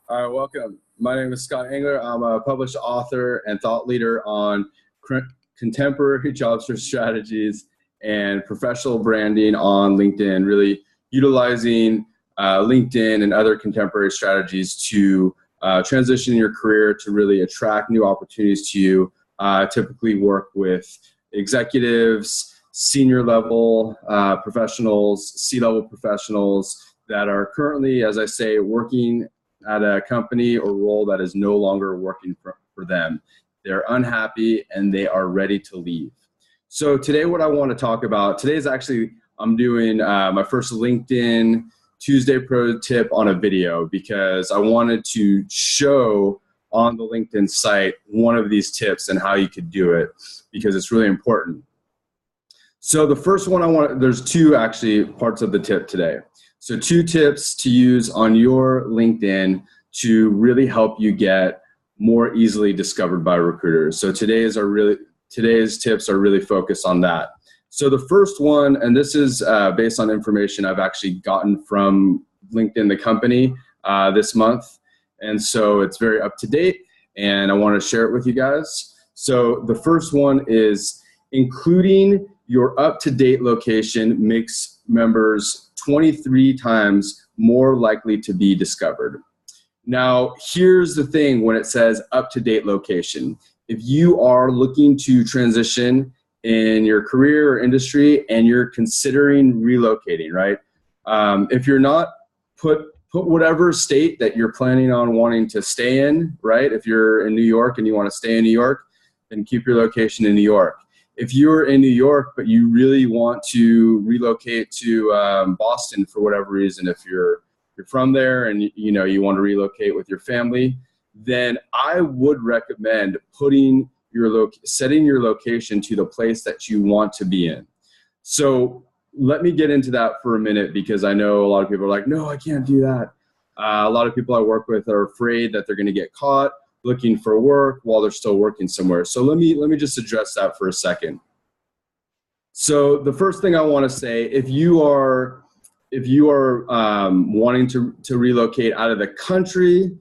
All right, welcome. My name is Scott Engler. I'm a published author and thought leader on contemporary job search strategies and professional branding on LinkedIn, really utilizing LinkedIn and other contemporary strategies to transition your career to really attract new opportunities to you. Typically work with executives, senior level professionals, C-level professionals that are currently, as I say, working at a company or role that is no longer working for them. They're unhappy and they are ready to leave. So today what I want to talk about, today is actually, I'm doing my first LinkedIn Tuesday Pro tip on a video because I wanted to show on the LinkedIn site one of these tips and how you could do it because it's really important. So the first one there's two actually parts of the tip today. So 2 tips to use on your LinkedIn to really help you get more easily discovered by recruiters. So today's tips are really focused on that. So the first one, and this is based on information I've actually gotten from LinkedIn, the company, this month. And so it's very up to date and I want to share it with you guys. So the first one is including your up-to-date location makes members 23 times more likely to be discovered. Now, here's the thing when it says up-to-date location. If you are looking to transition in your career or industry and you're considering relocating, right? If you're not, put whatever state that you're planning on wanting to stay in, right? If you're in New York and you want to stay in New York, then keep your location in New York. If you're in New York, but you really want to relocate to Boston for whatever reason, if you're from there and you want to relocate with your family, then I would recommend setting your location to the place that you want to be in. So let me get into that for a minute because I know a lot of people are like, no, I can't do that. A lot of people I work with are afraid that they're going to get caught looking for work while they're still working somewhere. So let me just address that for a second. So the first thing I want to say, if you are wanting to relocate out of the country,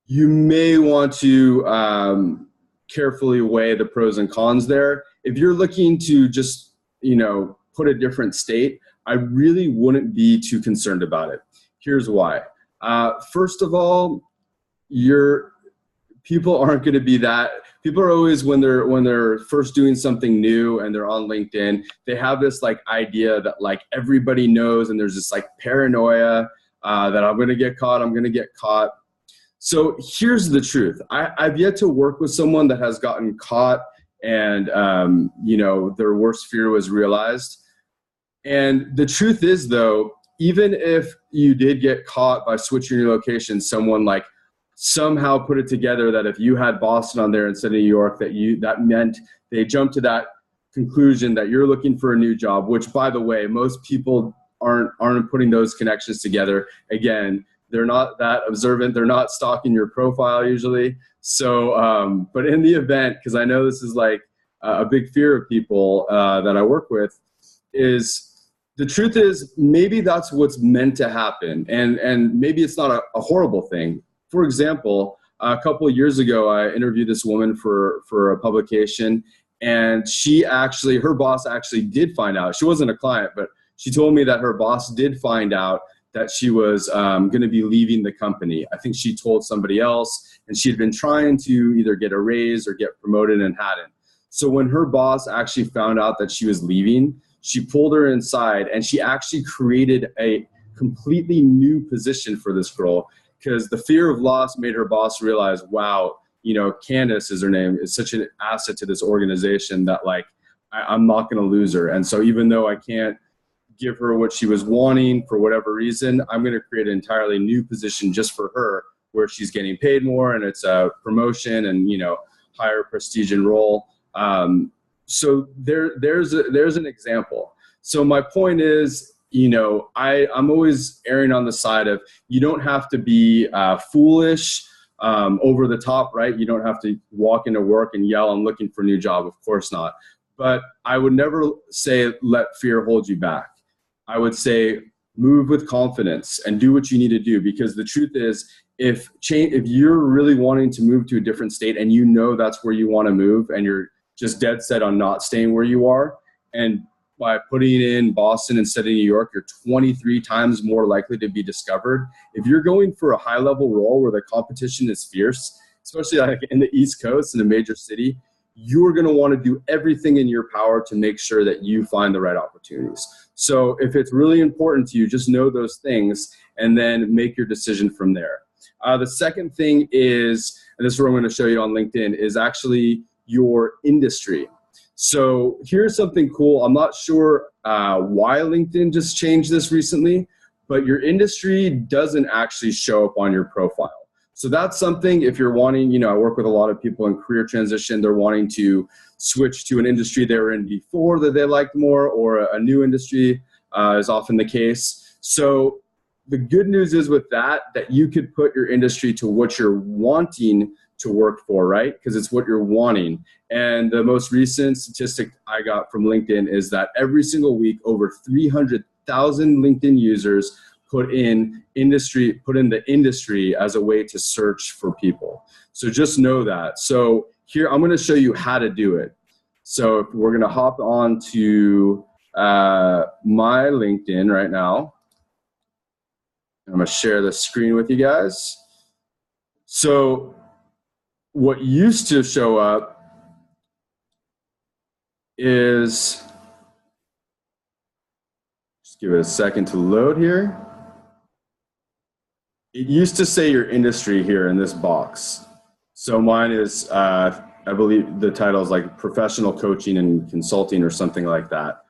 you may want to carefully weigh the pros and cons there. If you're looking to just put a different state, I really wouldn't be too concerned about it. Here's why. First of all, people aren't going to be that. People are always, when they're first doing something new and they're on LinkedIn, they have this idea that everybody knows, and there's this paranoia that I'm going to get caught. So here's the truth. I've yet to work with someone that has gotten caught and their worst fear was realized. And the truth is, though, even if you did get caught by switching your location, someone somehow put it together that if you had Boston on there instead of New York, that meant they jumped to that conclusion that you're looking for a new job, which, by the way, most people aren't putting those connections together. Again, they're not that observant. They're not stalking your profile usually. So, but in the event, because I know this is a big fear of people that I work with, is the truth is maybe that's what's meant to happen. And maybe it's not a horrible thing. For example, a couple of years ago, I interviewed this woman for a publication, and her boss actually did find out. She wasn't a client, but she told me that her boss did find out that she was going to be leaving the company. I think she told somebody else, and she had been trying to either get a raise or get promoted and hadn't. So when her boss actually found out that she was leaving, she pulled her inside, and she actually created a completely new position for this girl, because the fear of loss made her boss realize, wow, Candace is her name, is such an asset to this organization that I'm not going to lose her. And so even though I can't give her what she was wanting for whatever reason, I'm going to create an entirely new position just for her where she's getting paid more and it's a promotion and, higher prestige and role. So there's an example. So my point is, I'm always erring on the side of you don't have to be foolish, over the top, right? You don't have to walk into work and yell, I'm looking for a new job. Of course not. But I would never say let fear hold you back. I would say move with confidence and do what you need to do, because the truth is, if you're really wanting to move to a different state and you know that's where you want to move and you're just dead set on not staying where you are, and by putting in Boston instead of New York, you're 23 times more likely to be discovered. If you're going for a high level role where the competition is fierce, especially like in the East Coast in a major city, you're going to want to do everything in your power to make sure that you find the right opportunities. So if it's really important to you, just know those things and then make your decision from there. The second thing is, and this is what I'm going to show you on LinkedIn, is actually your industry. So here's something cool. I'm not sure why LinkedIn just changed this recently, but your industry doesn't actually show up on your profile. So that's something, if you're wanting, I work with a lot of people in career transition, they're wanting to switch to an industry they were in before that they liked more, or a new industry is often the case. So the good news is with that you could put your industry to what you're wanting to work for, right? Because it's what you're wanting. And the most recent statistic I got from LinkedIn is that every single week, over 300,000 LinkedIn users put in the industry as a way to search for people. So just know that. So here, I'm going to show you how to do it. So we're going to hop on to my LinkedIn right now. I'm going to share the screen with you guys. So what used to show up is, just give it a second to load here. It used to say your industry here in this box. So mine is, I believe the title is like professional coaching and consulting or something like that.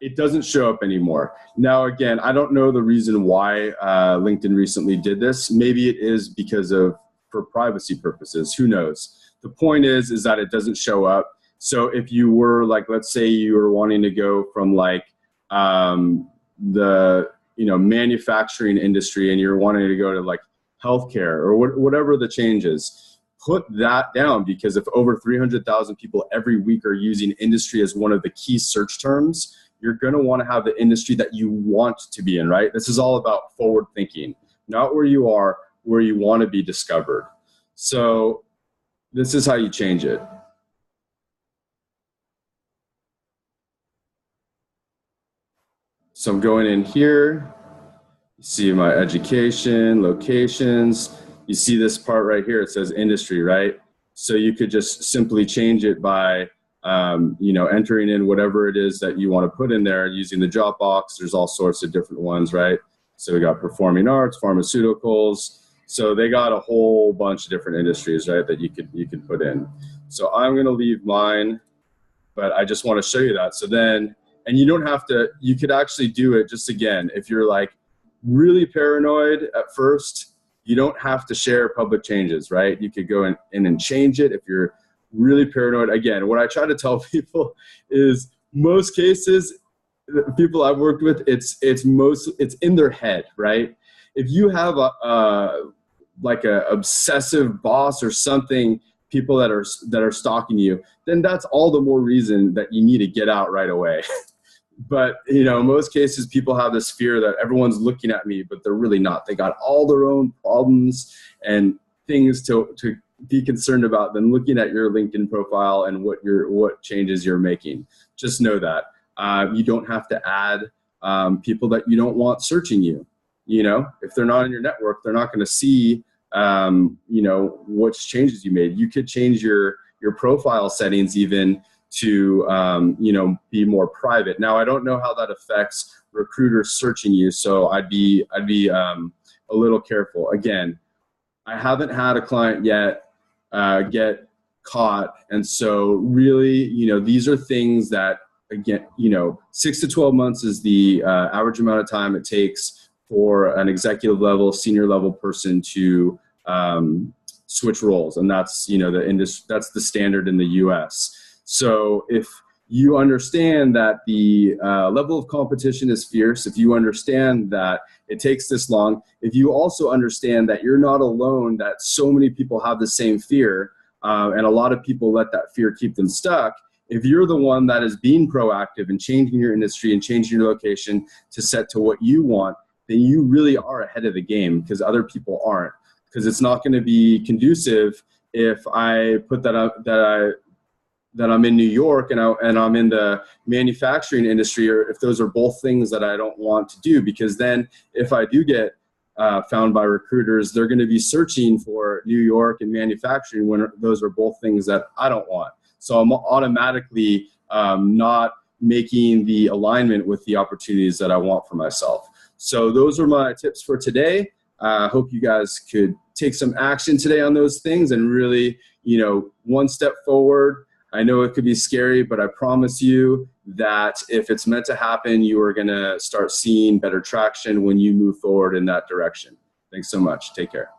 It doesn't show up anymore. Now, again, I don't know the reason why LinkedIn recently did this. Maybe it is because for privacy purposes, who knows? The point is that it doesn't show up. So if you were like, let's say you were wanting to go from like the manufacturing industry and you're wanting to go to like healthcare or whatever the change is, put that down, because if over 300,000 people every week are using industry as one of the key search terms, you're going to want to have the industry that you want to be in, right? This is all about forward thinking, not where you are, where you want to be discovered. So this is how you change it. So I'm going in here, you see my education, locations, you see this part right here, it says industry, right? So you could just simply change it by entering in whatever it is that you want to put in there using the drop box. There's all sorts of different ones, right? So we got performing arts, pharmaceuticals. So they got a whole bunch of different industries, right, that you could put in. So I'm going to leave mine, but I just want to show you that. So then, and you don't have to, you could actually do it just again. If you're like really paranoid at first, you don't have to share public changes, right? You could go in and change it if you're really paranoid. Again, what I try to tell people is most cases, people I've worked with, it's in their head, right? If you have like a obsessive boss or something, people that are stalking you, then that's all the more reason that you need to get out right away. But in most cases, people have this fear that everyone's looking at me, but they're really not. They got all their own problems and things to be concerned about than looking at your LinkedIn profile and what changes you're making. Just know that you don't have to add people that you don't want searching you. If they're not in your network, they're not going to see what changes you made. You could change your profile settings even to be more private. Now, I don't know how that affects recruiters searching you, so I'd be a little careful. Again, I haven't had a client yet get caught, and so really, these are things that, again, 6 to 12 months is the average amount of time it takes for an executive level, senior level person to switch roles, and that's that's the standard in the U.S. So if you understand that the level of competition is fierce, if you understand that it takes this long, if you also understand that you're not alone, that so many people have the same fear, and a lot of people let that fear keep them stuck, if you're the one that is being proactive and changing your industry and changing your location to set to what you want, then you really are ahead of the game because other people aren't. Because it's not going to be conducive if I put that up that I'm in New York and I'm in the manufacturing industry, or if those are both things that I don't want to do, because then if I do get found by recruiters, they're going to be searching for New York and manufacturing when those are both things that I don't want. So I'm automatically not making the alignment with the opportunities that I want for myself. So those are my tips for today. I hope you guys could take some action today on those things and really, one step forward. I know it could be scary, but I promise you that if it's meant to happen, you are going to start seeing better traction when you move forward in that direction. Thanks so much. Take care.